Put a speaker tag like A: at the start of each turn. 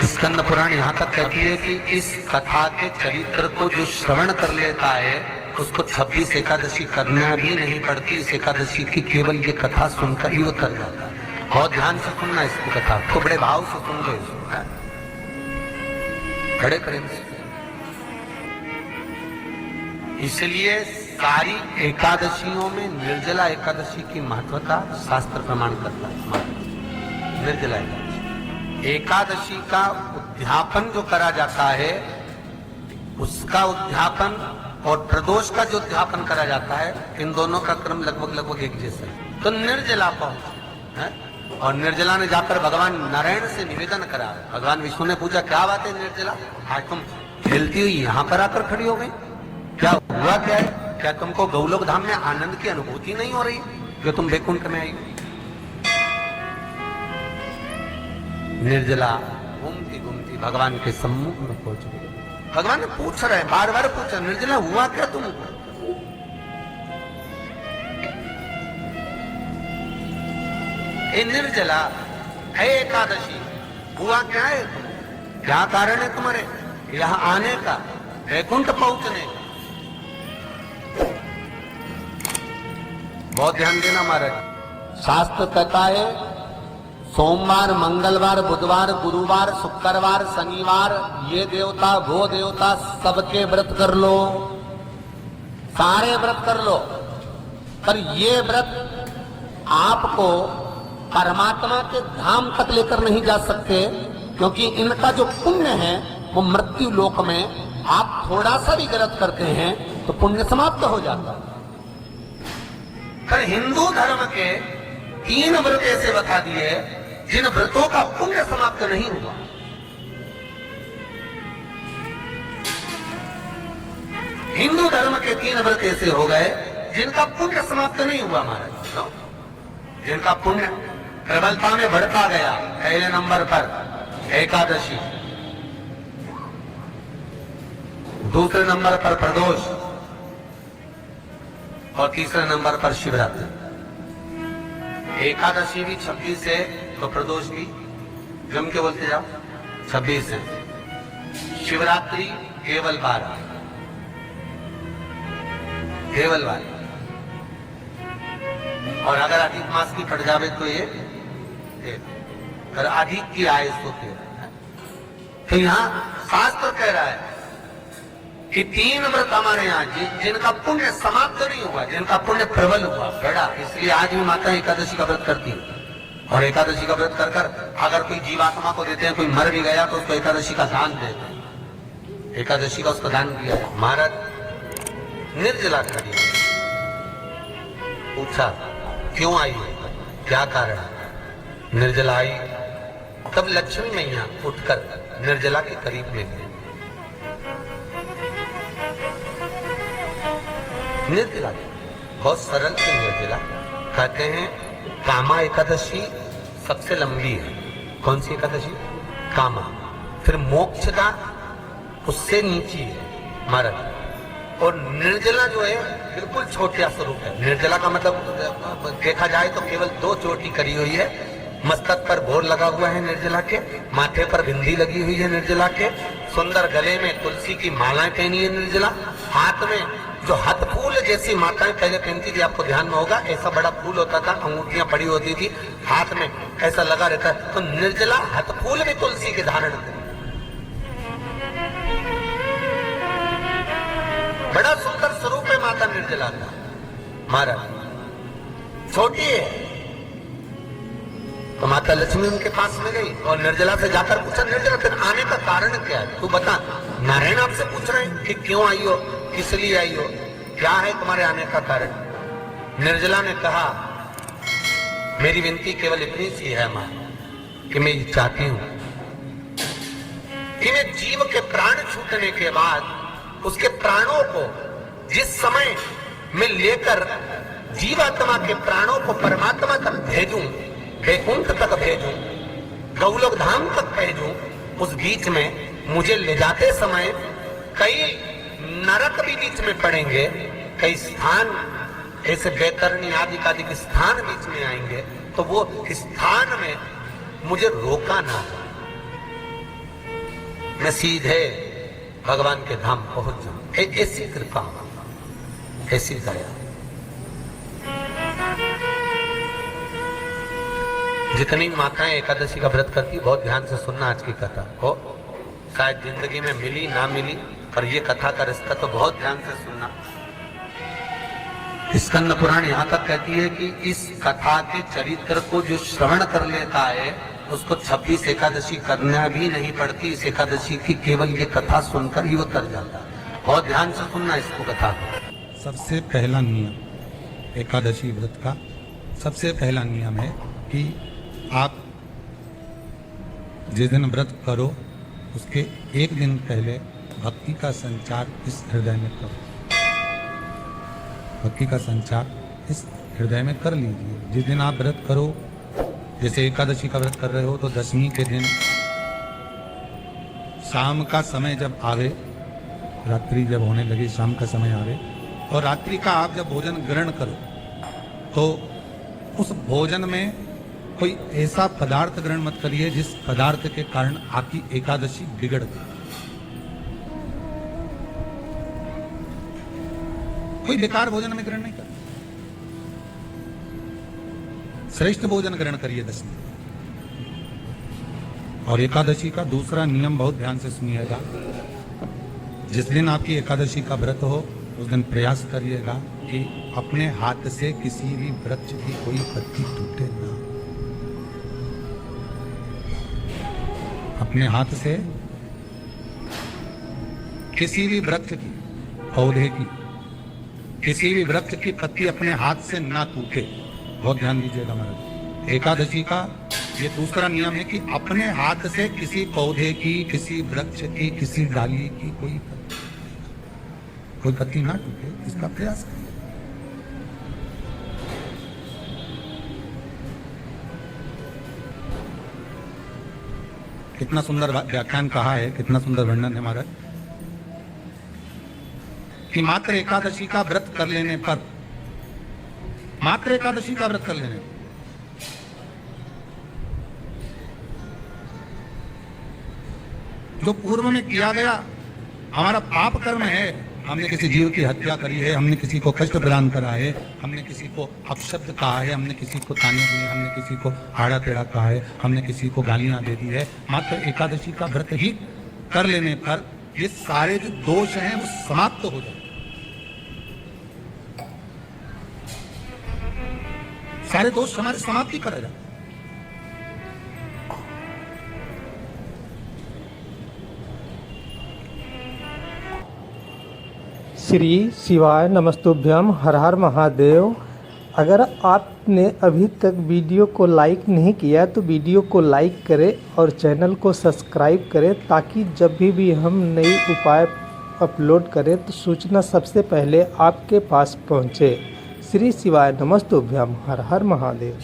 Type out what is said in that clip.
A: स्कंद पुराण यहाँ तक कहती है कि इस कथा के चरित्र को जो श्रवण कर लेता है उसको 26 एकादशी करना भी नहीं पड़ती। इस एकादशी की केवल ये कथा सुनकर ही वो कर जाता है। बहुत ध्यान से सुनना इसकी कथा, तो बड़े भाव से सुन लो इसको, बड़े प्रेम से। इसलिए सारी एकादशियों में निर्जला एकादशी की महत्वता शास्त्र प्रमाण करता है। निर्जला एकादशी का उद्यापन जो करा जाता है, उसका उद्यापन और प्रदोष का जो उद्यापन करा जाता है, इन दोनों का क्रम लगभग एक जैसा है। तो निर्जला पहुंचे, और निर्जला ने जाकर भगवान नारायण से निवेदन करा। भगवान विष्णु ने पूछा, क्या बात है निर्जला, आज तुम खेलती हुई यहाँ पर आकर खड़ी हो गई, क्या हुआ, क्या है? क्या तुमको गौलोक धाम में आनंद की अनुभूति नहीं हो रही जो तुम वैकुंठ में आई? निर्जला घूमती घूमती भगवान के सम्मुख में पहुंच गई। भगवान ने पूछ रहे, बार बार पूछा, निर्जला हुआ क्या तुमको? ए निर्जला, है एकादशी, हुआ क्या है? क्या कारण है तुम्हारे यहाँ आने का, वैकुंठ पहुंचने का? बहुत ध्यान देना महाराज। शास्त्र कहता है सोमवार, मंगलवार, बुधवार, गुरुवार, शुक्रवार, शनिवार, ये देवता वो देवता सबके व्रत कर लो, सारे व्रत कर लो, पर ये व्रत आपको परमात्मा के धाम तक लेकर नहीं जा सकते, क्योंकि इनका जो पुण्य है वो मृत्यु लोक में आप थोड़ा सा भी गलत करते हैं तो पुण्य समाप्त हो जाता है। पर हिंदू धर्म के 3 व्रत ऐसे बता दिए जिन व्रतों का पुण्य समाप्त नहीं हुआ। हिंदू धर्म के 3 व्रत ऐसे हो गए जिनका पुण्य समाप्त नहीं हुआ महाराज, जिनका पुण्य प्रबलता में बढ़ता गया। पहले नंबर पर एकादशी, दूसरे नंबर पर प्रदोष, और तीसरे नंबर पर शिवरात्रि। एकादशी भी 26 है तो प्रदोष भी जम के बोलते जाओ 26 है। शिवरात्रि केवल 12, केवल 12, और अगर अधिक मास की पड़ जावे तो ये अगर अधिक की आय तो 13। तो यहाँ शास्त्र कह रहा है कि 3 व्रत हमारे यहाँ जिनका पुण्य समाप्त नहीं हुआ, जिनका पुण्य प्रबल हुआ, बड़ा, इसलिए आज भी माता एकादशी का व्रत करती है। और एकादशी का व्रत कर कर अगर कोई जीवात्मा को देते हैं, कोई मर भी गया तो उसको एकादशी का दान देते हैं। एकादशी का उसका दान किया महाराज। निर्जला खड़ी पूछा क्यों आई, क्या कारण? निर्जला आई तब लक्ष्मी मैया उठकर निर्जला के करीब में गई। निर्जला बहुत सरल थी निर्जला। कहते हैं कामा एकादशी सबसे लंबी है। कौन सी एकादशी? कामा। फिर मोक्षदा उससे नीची है महाराज। और निर्जला जो है बिल्कुल छोटा स्वरूप है। निर्जला का मतलब देखा जाए तो केवल 2 चोटी करी हुई है। मस्तक पर भोर लगा हुआ है निर्जला के, माथे पर बिंदी लगी हुई है निर्जला के, सुंदर गले में तुलसी की मालाएं पहनी है निर्जला, हाथ में जो हाथ फूल जैसी माताएं पहले पहनती थी, आपको ध्यान में होगा, ऐसा बड़ा फूल होता था, अंगूठियां पड़ी होती थी, हाथ में ऐसा लगा रहता है। तो निर्जला हाथ फूल भी तुलसी के धारण थे। बड़ा सुंदर स्वरूप है माता निर्जला का महाराज। छोटी है तो माता लक्ष्मी उनके पास में गई और निर्जला से जाकर पूछा, निर्जला तेरे आने का कारण क्या है, तू बता। नारायण आपसे पूछ रहे हैं कि क्यों आई हो, किस लिए आई हो, क्या है तुम्हारे आने का कारण? निर्जला ने कहा, मेरी विनती केवल इतनी सी है मां कि मैं ये चाहती हूं कि मैं जीव के प्राण छूटने के बाद उसके प्राणों को जिस समय मैं लेकर जीवात्मा के प्राणों को परमात्मा तक भेजूं, वैकुंठ तक भेजूं, गौलोक धाम तक भेजूं, उस बीच में मुझे ले जाते समय कई नरक भी बीच में पड़ेंगे, कई स्थान ऐसे बैतरणी आदि का स्थान बीच में आएंगे, तो वो स्थान में मुझे रोका ना हो। मैं सीधे भगवान के धाम पहुंच जाऊं। ऐसी कृपा, ऐसी दया। जितनी माताएं एकादशी का व्रत करती, बहुत ध्यान से सुनना आज की कथा हो, शायद जिंदगी में मिली ना मिली, पर ये कथा का रिश्ता तो बहुत ध्यान से सुनना। स्कंद पुराण यहां तक कहती है कि इस कथा के चरित्र को जो श्रवण कर लेता है उसको 26 एकादशी करना भी नहीं पड़ती। इस एकादशी की केवल ये कथा सुनकर ही वो तर जाता है। बहुत ध्यान से सुनना इसको, कथा को।
B: सबसे पहला नियम एकादशी व्रत का, सबसे पहला नियम है कि आप जिस दिन व्रत करो उसके एक दिन पहले भक्ति का संचार इस हृदय में करो। भक्ति का संचार इस हृदय में कर लीजिए। जिस दिन आप व्रत करो, जैसे एकादशी का व्रत कर रहे हो तो दशमी के दिन शाम का समय जब आवे, रात्रि जब होने लगे, शाम का समय आवे और रात्रि का आप जब भोजन ग्रहण करो तो उस भोजन में कोई ऐसा पदार्थ ग्रहण मत करिए जिस पदार्थ के कारण आपकी एकादशी बिगड़ गई। कोई बेकार भोजन में ग्रहण नहीं करना, श्रेष्ठ भोजन ग्रहण करिए दशमी। और एकादशी का दूसरा नियम बहुत ध्यान से सुनिएगा। जिस दिन आपकी एकादशी का व्रत हो उस दिन प्रयास करिएगा कि अपने हाथ से किसी भी वृक्ष की कोई पत्ती टूटे ना। अपने हाथ से किसी भी वृक्ष की, पौधे की, किसी भी वृक्ष की पत्ती अपने हाथ से ना टूटे। बहुत ध्यान दीजिएगा महाराज। एकादशी का ये दूसरा नियम है कि अपने हाथ से किसी पौधे की, किसी वृक्ष की, किसी डाली की कोई पत्ती ना टूटे, इसका प्रयास करिए। कितना सुंदर व्याख्यान कहा है, कितना सुंदर वर्णन है महाराज कि मात्र एकादशी का व्रत कर लेने पर, मात्र एकादशी का व्रत कर लेने जो पूर्व में किया गया हमारा पाप कर्म है, हमने किसी जीव की हत्या करी है, हमने किसी को कष्ट प्रदान करा है, हमने किसी को अपशब्द कहा है, हमने किसी को ताने दिए, हमने किसी को आड़ा टेढ़ा कहा है, हमने किसी को गालियां दे दी है, मात्र एकादशी का व्रत ही कर लेने पर ये सारे जो दोष हैं वो समाप्त हो जाए। सारे दोष हमारे समाप्ति करेगा।
C: श्री शिवाय नमस्तुभ्यम, हर हर महादेव। अगर आपने अभी तक वीडियो को लाइक नहीं किया तो वीडियो को लाइक करें और चैनल को सब्सक्राइब करें ताकि जब भी हम नई उपाय अपलोड करें तो सूचना सबसे पहले आपके पास पहुंचे। श्री शिवाय नमस्तुभ्यम, हर हर महादेव।